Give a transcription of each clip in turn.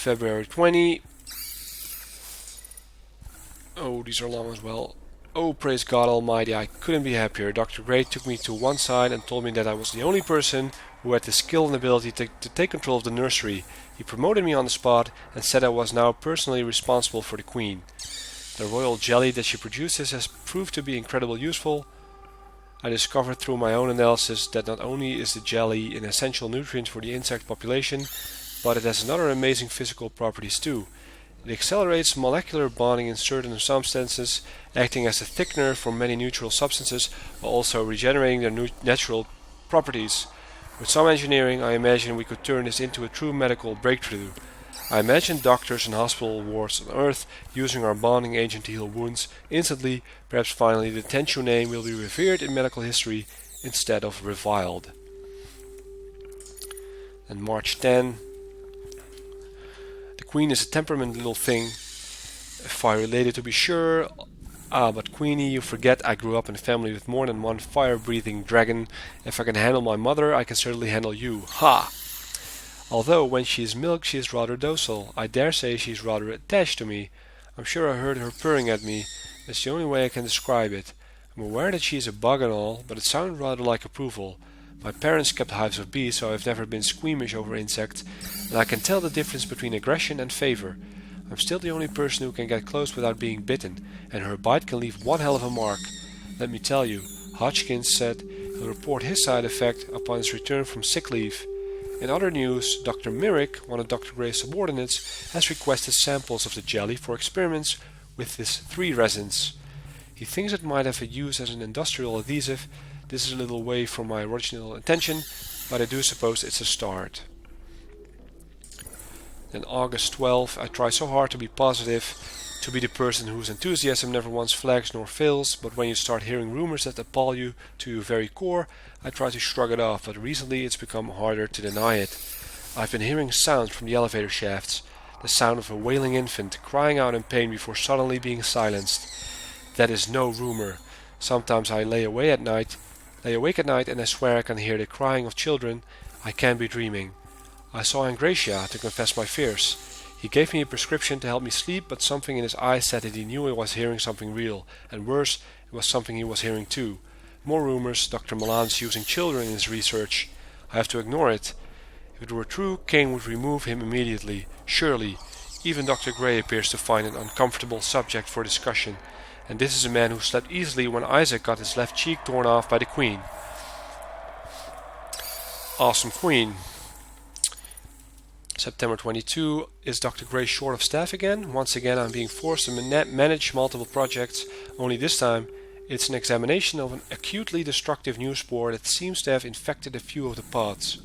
February 20. Oh, these are long as well. Oh, praise God Almighty, I couldn't be happier. Dr. Gray took me to one side and told me that I was the only person who had the skill and ability to take control of the nursery. He promoted me on the spot and said I was now personally responsible for the Queen. The royal jelly that she produces has proved to be incredibly useful. I discovered through my own analysis that not only is the jelly an essential nutrient for the insect population, but it has other amazing physical properties too. It accelerates molecular bonding in certain substances, acting as a thickener for many neutral substances, while also regenerating their natural properties. With some engineering, I imagine we could turn this into a true medical breakthrough. I imagine doctors in hospital wards on Earth using our bonding agent to heal wounds instantly. Perhaps finally the Tenchu name will be revered in medical history instead of reviled. And March 10. The Queen is a temperamental little thing, fire-related to be sure. But Queenie, you forget I grew up in a family with more than one fire-breathing dragon. If I can handle my mother, I can certainly handle you. Ha! Although when she is milked, she is rather docile. I dare say she is rather attached to me. I'm sure I heard her purring at me. That's the only way I can describe it. I'm aware that she is a bug and all, but it sounds rather like approval. My parents kept hives of bees, so I've never been squeamish over insects, and I can tell the difference between aggression and favor. I'm still the only person who can get close without being bitten, and her bite can leave one hell of a mark. Let me tell you, Hodgkins said he'll report his side effect upon his return from sick leave. In other news, Dr. Maracheck, one of Dr. Gray's subordinates, has requested samples of the jelly for experiments with this 3 resins. He thinks it might have a use as an industrial adhesive. This is a little way from my original intention, but I do suppose it's a start. Then August 12, I try so hard to be positive, to be the person whose enthusiasm never once flags nor fails, but when you start hearing rumors that appall you to your very core, I try to shrug it off, but recently it's become harder to deny it. I've been hearing sounds from the elevator shafts, the sound of a wailing infant crying out in pain before suddenly being silenced. That is no rumor. Sometimes I lay awake at night and I swear I can hear the crying of children. I can't be dreaming. I saw Ingratia to confess my fears. He gave me a prescription to help me sleep, but something in his eyes said that he knew I was hearing something real, and worse, it was something he was hearing too. More rumors, Dr. Milan's using children in his research. I have to ignore it. If it were true, Kane would remove him immediately. Surely. Even Dr. Gray appears to find an uncomfortable subject for discussion. And this is a man who slept easily when Isaac got his left cheek torn off by the Queen. Awesome Queen. September 22. Is Dr. Gray short of staff again? Once again I'm being forced to manage multiple projects, only this time it's an examination of an acutely destructive new spore that seems to have infected a few of the pods.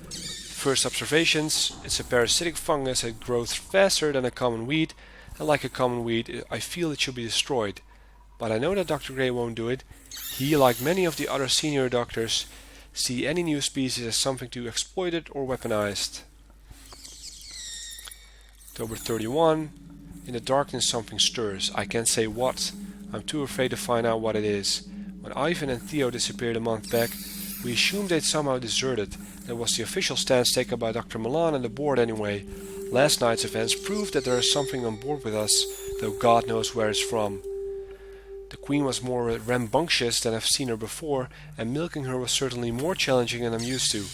First observations, it's a parasitic fungus that grows faster than a common weed, and like a common weed I feel it should be destroyed. But I know that Dr. Gray won't do it. He, like many of the other senior doctors, see any new species as something to be exploited or weaponized. October 31. In the darkness something stirs. I can't say what. I'm too afraid to find out what it is. When Ivan and Theo disappeared a month back, we assumed they'd somehow deserted. That was the official stance taken by Dr. Milan and the board anyway. Last night's events proved that there is something on board with us, though God knows where it's from. The Queen was more rambunctious than I've seen her before, and milking her was certainly more challenging than I'm used to.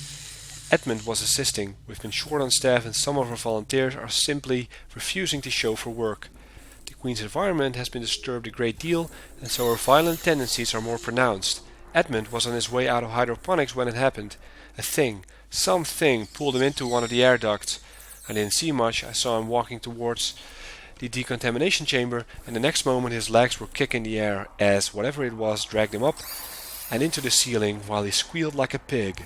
Edmund was assisting. We've been short on staff and some of our volunteers are simply refusing to show for work. The Queen's environment has been disturbed a great deal, and so her violent tendencies are more pronounced. Edmund was on his way out of hydroponics when it happened. Something pulled him into one of the air ducts. I didn't see much. I saw him walking towards the decontamination chamber, and the next moment his legs were kicking the air as whatever it was dragged him up and into the ceiling while he squealed like a pig.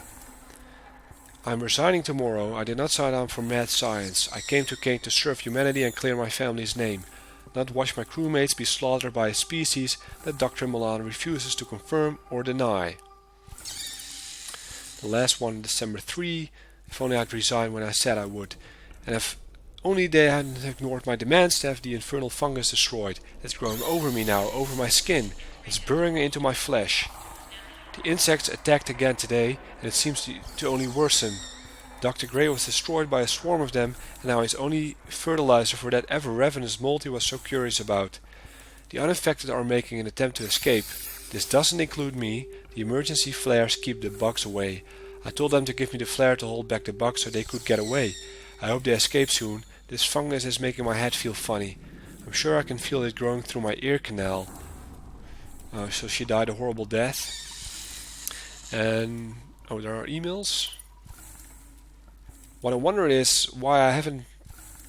I'm resigning tomorrow. I did not sign on for mad science. I came to Kane to serve humanity and clear my family's name, not watch my crewmates be slaughtered by a species that Dr. Milan refuses to confirm or deny. The last one, December 3. If only I'd resigned when I said I would, and if only they hadn't ignored my demands to have the infernal fungus destroyed. It's grown over me now, over my skin. It's burrowing into my flesh. The insects attacked again today, and it seems to only worsen. Dr. Gray was destroyed by a swarm of them, and now he's only fertilizer for that ever-ravenous mold he was so curious about. The uninfected are making an attempt to escape. This doesn't include me. The emergency flares keep the bugs away. I told them to give me the flare to hold back the bugs so they could get away. I hope they escape soon. This fungus is making my head feel funny. I'm sure I can feel it growing through my ear canal. So she died a horrible death. And oh, there are emails. What I wonder is why I haven't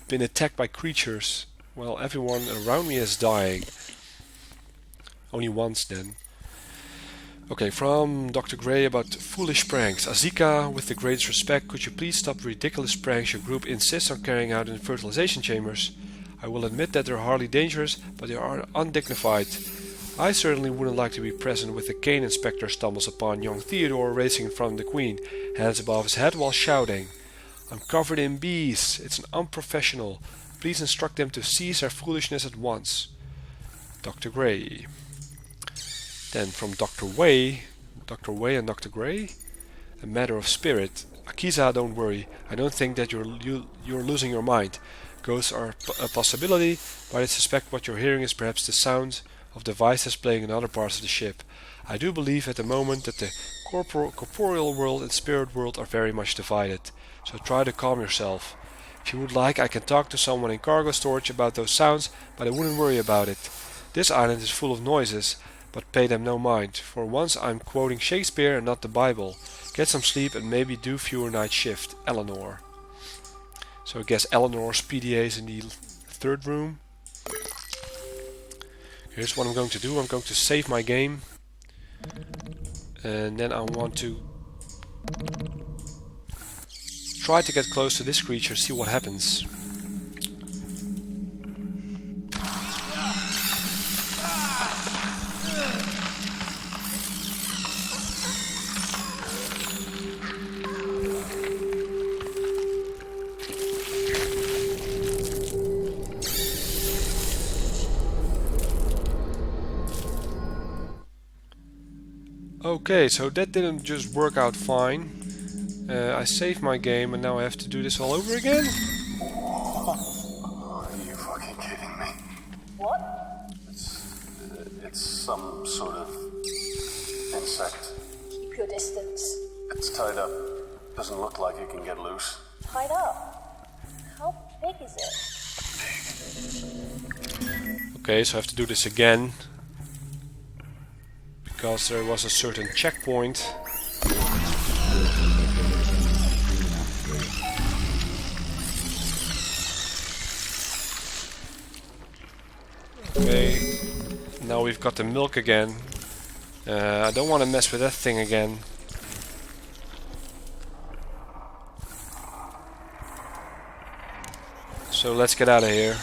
been attacked by creatures. Well, everyone around me is dying. Only once then. Okay, from Dr. Gray about foolish pranks. Azika, with the greatest respect, could you please stop ridiculous pranks your group insists on carrying out in fertilization chambers? I will admit that they're hardly dangerous, but they are undignified. I certainly wouldn't like to be present with the cane inspector stumbles upon young Theodore racing in front of the Queen, hands above his head while shouting, "I'm covered in bees. It's an unprofessional. Please instruct them to cease their foolishness at once." Dr. Gray. Then from Dr. Way and Dr. Gray, a matter of spirit. Akiza, don't worry. I don't think that you're losing your mind. Ghosts are a possibility, but I suspect what you're hearing is perhaps the sound of devices playing in other parts of the ship. I do believe at the moment that the corporeal world and spirit world are very much divided, so try to calm yourself. If you would like, I can talk to someone in cargo storage about those sounds, but I wouldn't worry about it. This island is full of noises, but pay them no mind. For once I'm quoting Shakespeare and not the Bible. Get some sleep and maybe do fewer night shift. Eleanor. So I guess Eleanor's PDA is in the third room. Here's what I'm going to do. I'm going to save my game. And then I want to try to get close to this creature, see what happens. Okay, so that didn't just work out fine. I saved my game and now I have to do this all over again? Are you fucking kidding me? What? It's some sort of insect. Keep your distance. It's tied up. Doesn't look like it can get loose. Tied up? How big is it? Okay, so I have to do this again. Because there was a certain checkpoint. Okay, now we've got the milk again. I don't want to mess with that thing again. So let's get out of here.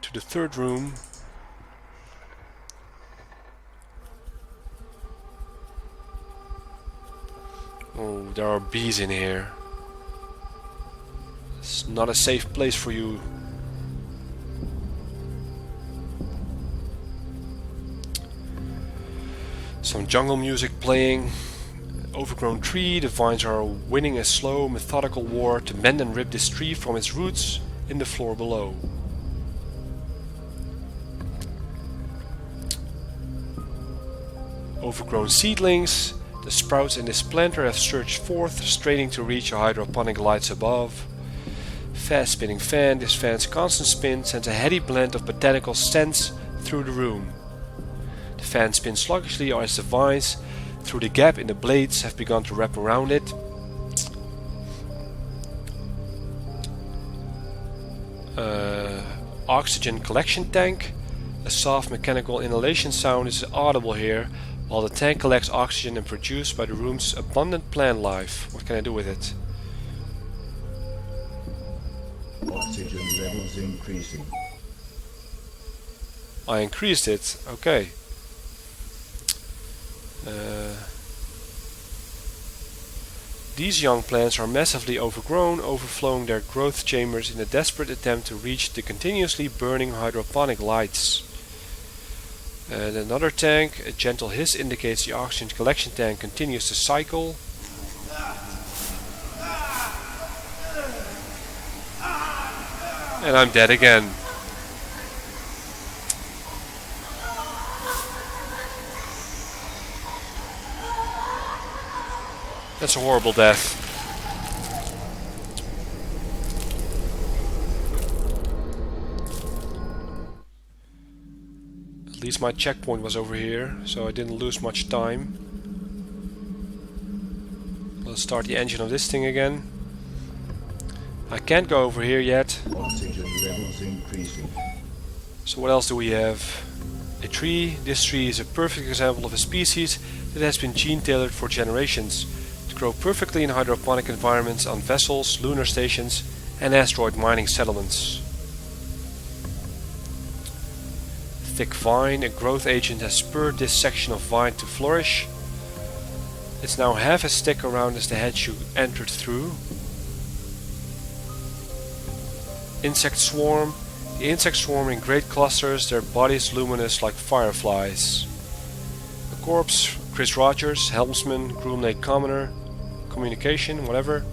To the third room. Oh, there are bees in here. It's not a safe place for you. Some jungle music playing. Overgrown tree. The vines are winning a slow, methodical war to bend and rip this tree from its roots in the floor below. Overgrown seedlings. The sprouts in this planter have surged forth, straining to reach the hydroponic lights above. Fast spinning fan. This fan's constant spin sends a heady blend of botanical scents through the room. The fan spins sluggishly as the vines, through the gap in the blades, have begun to wrap around it. Oxygen collection tank. A soft mechanical inhalation sound is audible here, while the tank collects oxygen and produced by the room's abundant plant life. What can I do with it? Oxygen levels increasing. I increased it. Okay. These young plants are massively overgrown, overflowing their growth chambers in a desperate attempt to reach the continuously burning hydroponic lights. And another tank, a gentle hiss indicates the oxygen collection tank continues to cycle. And I'm dead again. That's a horrible death. At least my checkpoint was over here, so I didn't lose much time. Let's start the engine of this thing again. I can't go over here yet. Oxygen levels increasing. So what else do we have? A tree. This tree is a perfect example of a species that has been gene-tailored for generations to grow perfectly in hydroponic environments on vessels, lunar stations and asteroid mining settlements. Thick vine. A growth agent has spurred this section of vine to flourish. It's now half as thick around as the hedge you entered through. Insect swarm. The insects swarm in great clusters, their bodies luminous like fireflies. A corpse. Chris Rogers, helmsman, Groomlake commoner, communication, whatever.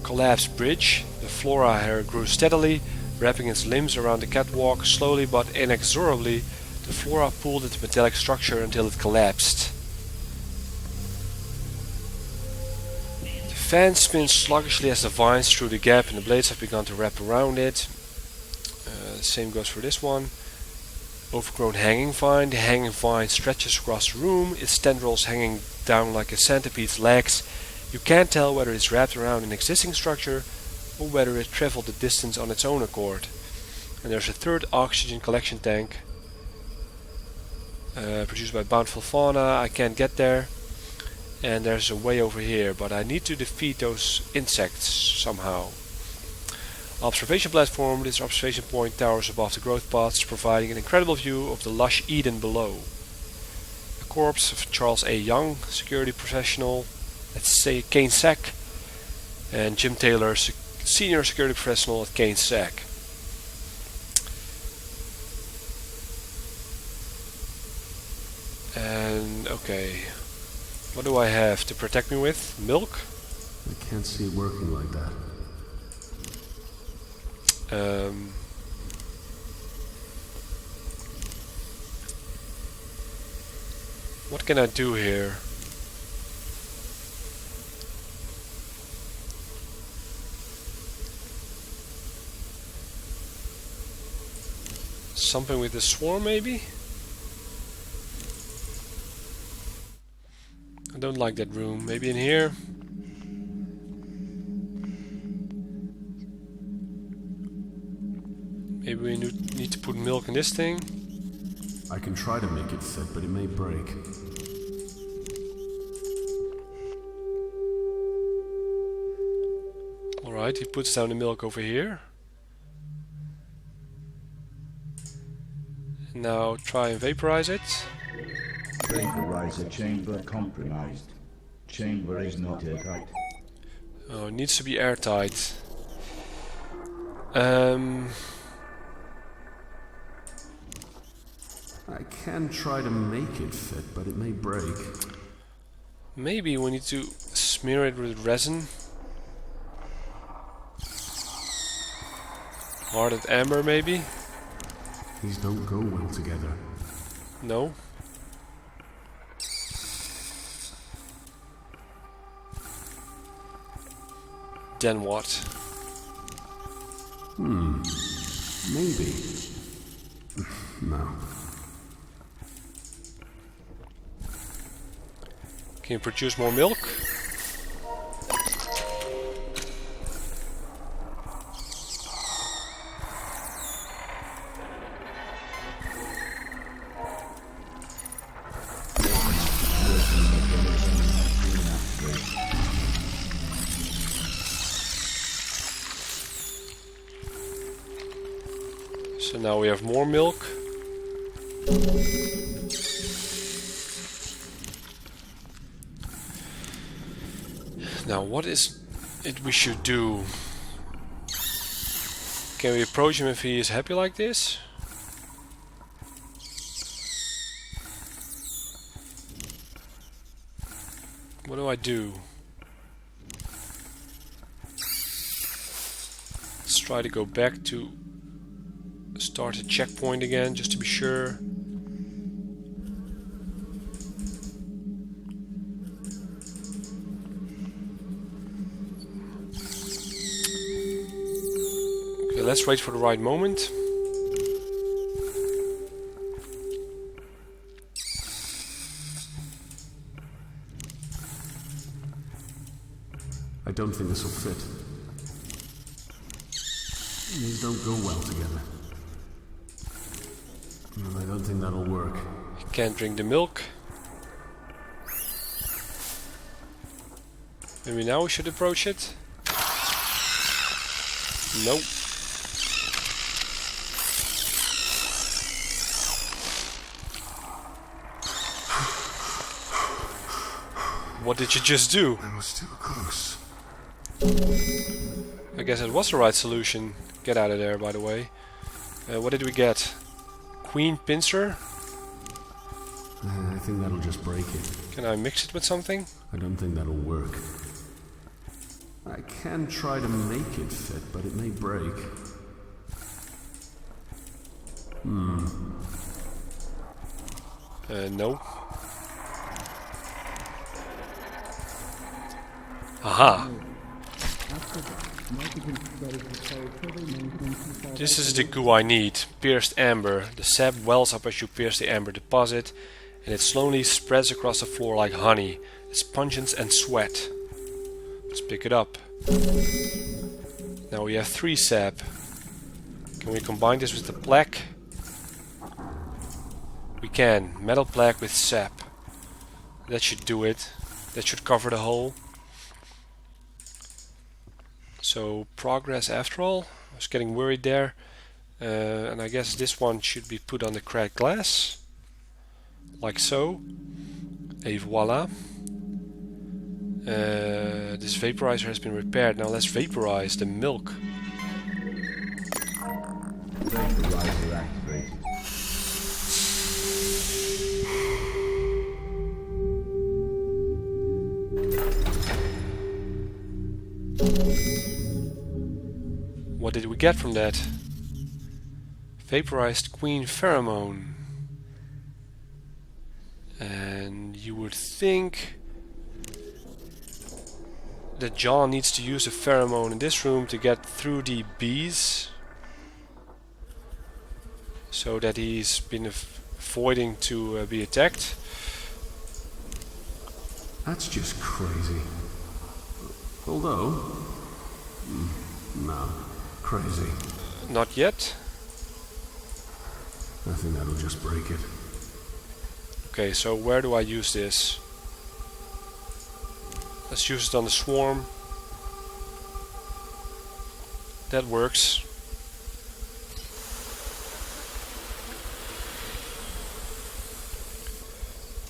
Collapsed bridge. The flora here grew steadily, wrapping its limbs around the catwalk. Slowly but inexorably, the flora pulled at the metallic structure until it collapsed. The fan spins sluggishly as the vines through the gap and the blades have begun to wrap around it. The same goes for this one. Overgrown hanging vine. The hanging vine stretches across the room, its tendrils hanging down like a centipede's legs. You can't tell whether it's wrapped around an existing structure or whether it traveled the distance on its own accord. And there's a third oxygen collection tank produced by Bountiful Fauna. I can't get there. And there's a way over here, but I need to defeat those insects somehow. Observation platform. This observation point towers above the growth paths, providing an incredible view of the lush Eden below. A corpse of Charles A. Young, security professional at Kane Sack, and Jim Taylor, senior security professional at Kane Sack. And okay. What do I have to protect me with? Milk? I can't see it working like that. What can I do here? Something with the swarm maybe? I don't like that room. Maybe in here? Maybe we need to put milk in this thing? I can try to make it fit, but it may break. Alright, he puts down the milk over here. Now try and vaporize it. Vaporizer chamber compromised. Chamber is not airtight. Oh, it needs to be airtight. I can try to make it fit, but it may break. Maybe we need to smear it with resin. Hardened amber maybe? These don't go well together. No? Then what? Maybe. No. Can you produce more milk? So now we have more milk. Now what is it we should do? Can we approach him if he is happy like this? What do I do? Let's try to go back to start a checkpoint again, just to be sure. Okay, let's wait for the right moment. I don't think this will fit. These don't go well together. I don't think that'll work. Can't drink the milk. Maybe now we should approach it. Nope. What did you just do? That was too close. I guess it was the right solution. Get out of there, by the way. What did we get? Queen Pincer? I think that'll just break it. Can I mix it with something? I don't think that'll work. I can try to make it fit, but it may break. No. Aha! This is the goo I need. Pierced amber. The sap wells up as you pierce the amber deposit, and it slowly spreads across the floor like honey. It's pungent and sweat. Let's pick it up. Now we have 3 sap. Can we combine this with the plaque? We can. Metal plaque with sap. That should do it. That should cover the hole. So progress after all. I was getting worried there. And I guess this one should be put on the cracked glass. Like so. Et voila. This vaporizer has been repaired. Now let's vaporize the milk. Vaporizer activated. What did we get from that? Vaporized queen pheromone. And you would think that John needs to use a pheromone in this room to get through the bees, so that he's been avoiding to be attacked. That's just crazy. Although... no. Crazy. Not yet. I think that'll just break it. Okay, so where do I use this? Let's use it on the swarm. That works.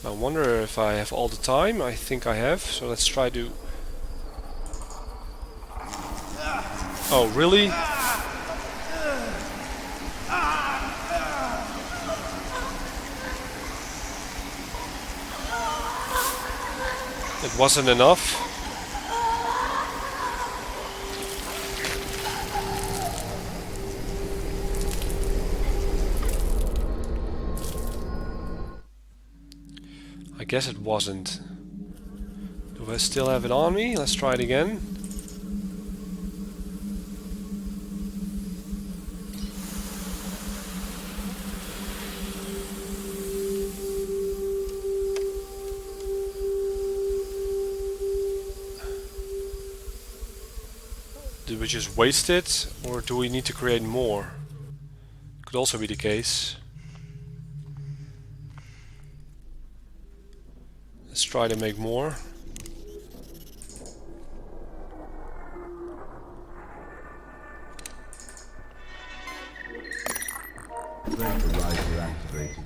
I wonder if I have all the time. I think I have, so let's try to... Oh, really? It wasn't enough. I guess it wasn't. Do I still have it on me? Let's try it again. Did we just waste it, or do we need to create more? Could also be the case. Let's try to make more. Vaporizer activated.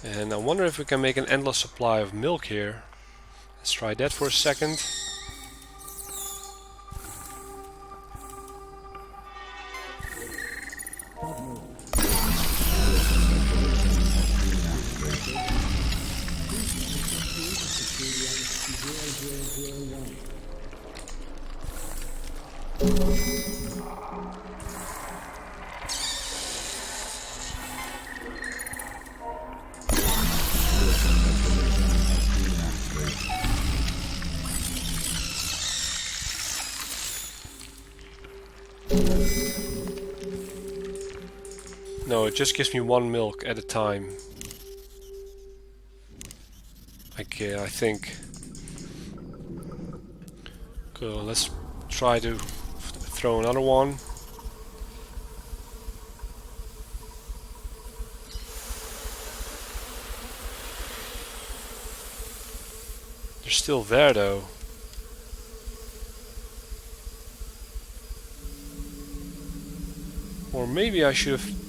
And I wonder if we can make an endless supply of milk here. Let's try that for a second. No, it just gives me one milk at a time. Okay, I think. Cool, let's try to throw another one. They're still there though. Or maybe I should have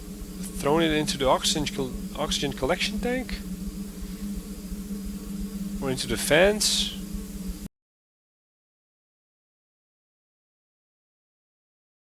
thrown it into the oxygen collection tank? Or into the fans?